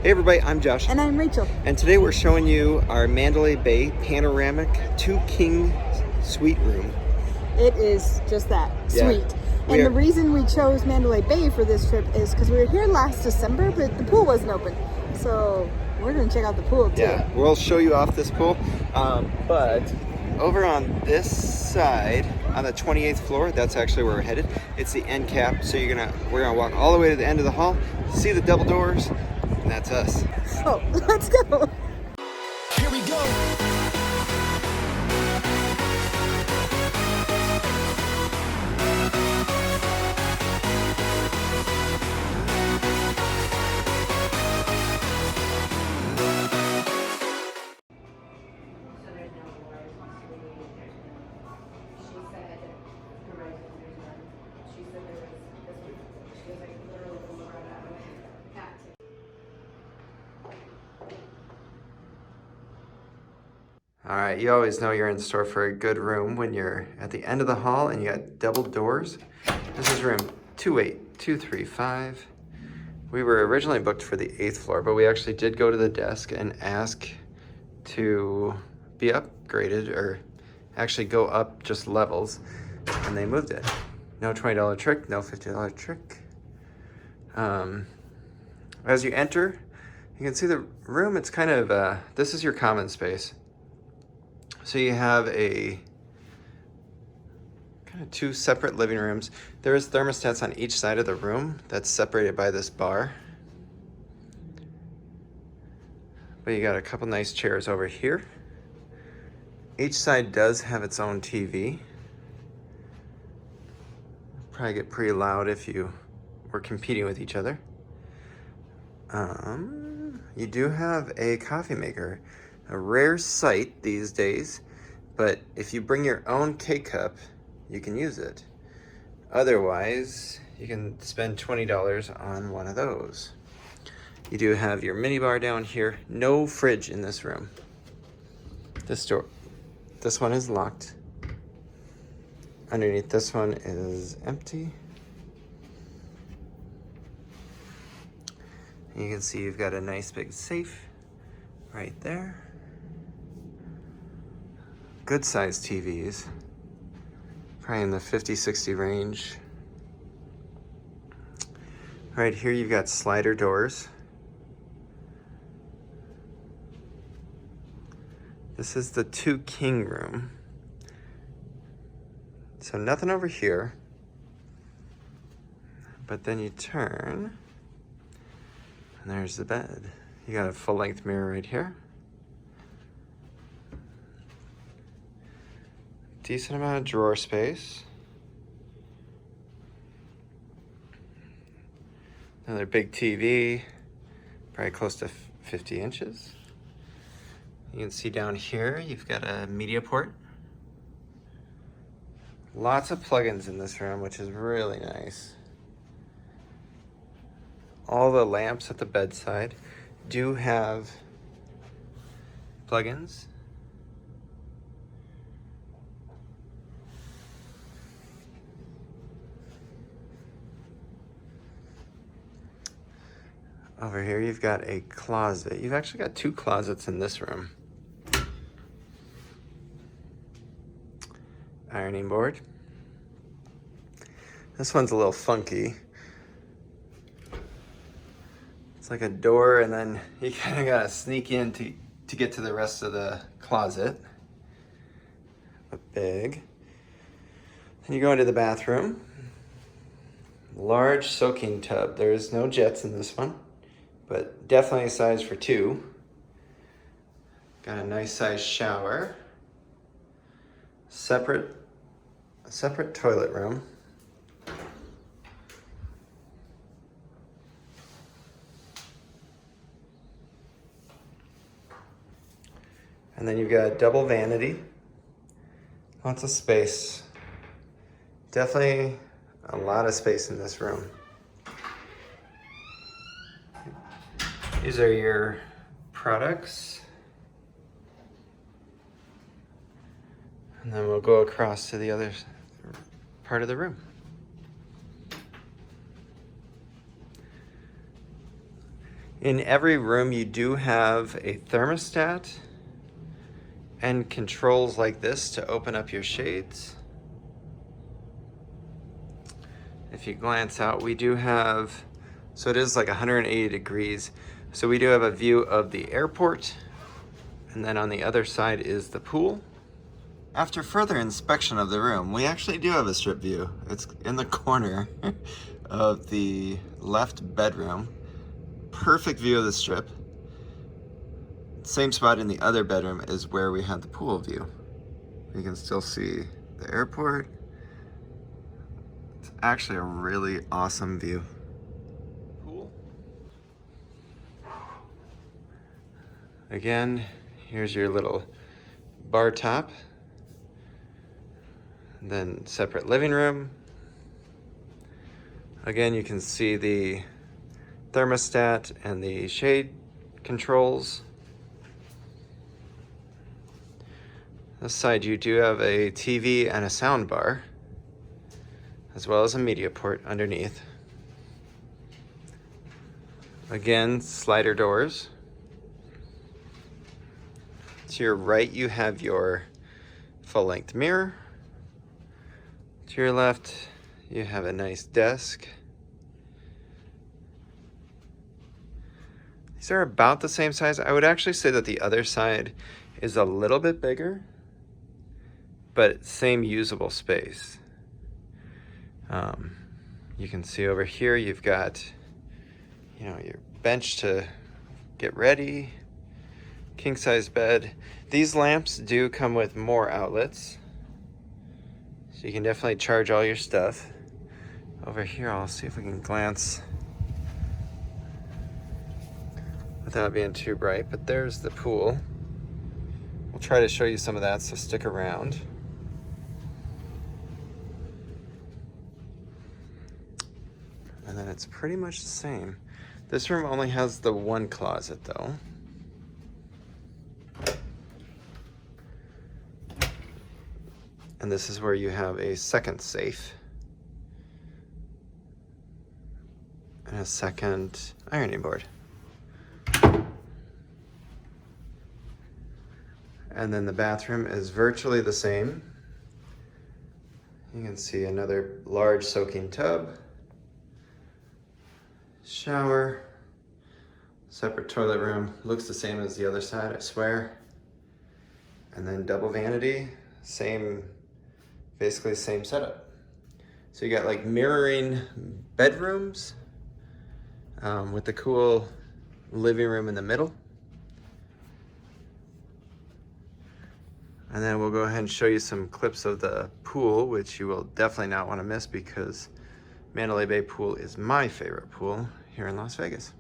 Hey everybody, I'm Josh. And I'm Rachel. And today we're showing you our Mandalay Bay Panoramic 2-king suite room. It is just that, sweet. Yeah. The reason we chose Mandalay Bay for this trip is because we were here last December, but the pool wasn't open. So we're going to check out the pool too. Yeah, we'll show you off this pool. But over on this side, on the 28th floor, that's actually where we're headed. It's the end cap, so we're gonna walk all the way to the end of the hall, see the double doors, and that's us. Oh, let's go. Here we go. All right, you always know you're in store for a good room when you're at the end of the hall and you got double doors. This is room 28235. We were originally booked for the 8th floor, but we actually did go to the desk and ask to be upgraded, or actually go up just levels, and they moved it. No $20 trick, no $50 trick. As you enter, you can see the room. It's kind of, this is your common space. So you have a kind of two separate living rooms. There is thermostats on each side of the room that's separated by this bar. But you got a couple nice chairs over here. Each side does have its own TV. Probably get pretty loud if you were competing with each other. You do have a coffee maker. A rare sight these days, but if you bring your own K-cup, you can use it. Otherwise, you can spend $20 on one of those. You do have your mini bar down here. No fridge in this room. This one is locked. Underneath this one is empty. And you can see you've got a nice big safe right there. Good sized TVs, probably in the 50-60 range. Right here you've got slider doors. This is the 2-king room. So nothing over here. But then you turn, and there's the bed. You got a full-length mirror right here. Decent amount of drawer space. Another big TV, probably close to 50 inches. You can see down here, you've got a media port. Lots of plugins in this room, which is really nice. All the lamps at the bedside do have plugins. Over here, you've got a closet. You've actually got 2 closets in this room. Ironing board. This one's a little funky. It's like a door, and then you kind of gotta sneak in to get to the rest of the closet. But big. Then you go into the bathroom. Large soaking tub. There is no jets in this one, but definitely a size for 2. Got a nice size shower. Separate toilet room. And then you've got double vanity. Lots of space. Definitely a lot of space in this room. These are your products. And then we'll go across to the other part of the room. In every room you do have a thermostat and controls like this to open up your shades. If you glance out, we do have, so it is like 180 degrees. So we do have a view of the airport, and then on the other side is the pool. After further inspection of the room, we actually do have a strip view. It's in the corner of the left bedroom. Perfect view of the strip. Same spot in the other bedroom is where we had the pool view. You can still see the airport. It's actually a really awesome view. Pool. Again, here's your little bar top. And then separate living room. Again, you can see the thermostat and the shade controls. This side you do have a TV and a sound bar, as well as a media port underneath. Again, slider doors. To your right you have your full-length mirror. To your left you have a nice desk. These are about the same size. I would actually say that the other side is a little bit bigger, but same usable space. You can see over here you've got, your bench to get ready, king size bed. These lamps do come with more outlets, so you can definitely charge all your stuff. Over here, I'll see if we can glance without being too bright, but there's the pool. We'll try to show you some of that, so stick around. And then it's pretty much the same. This room only has the one closet though. And this is where you have a second safe. And a second ironing board. And then the bathroom is virtually the same. You can see another large soaking tub. Shower. Separate toilet room. Looks the same as the other side, I swear. And then double vanity. Same, basically same setup. So you got like mirroring bedrooms with the cool living room in the middle. And then we'll go ahead and show you some clips of the pool, which you will definitely not want to miss because Mandalay Bay Pool is my favorite pool here in Las Vegas.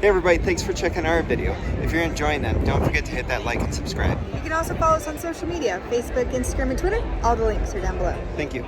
Hey everybody, thanks for checking our video. If you're enjoying them, don't forget to hit that like and subscribe. You can also follow us on social media, Facebook, Instagram, and Twitter. All the links are down below. Thank you.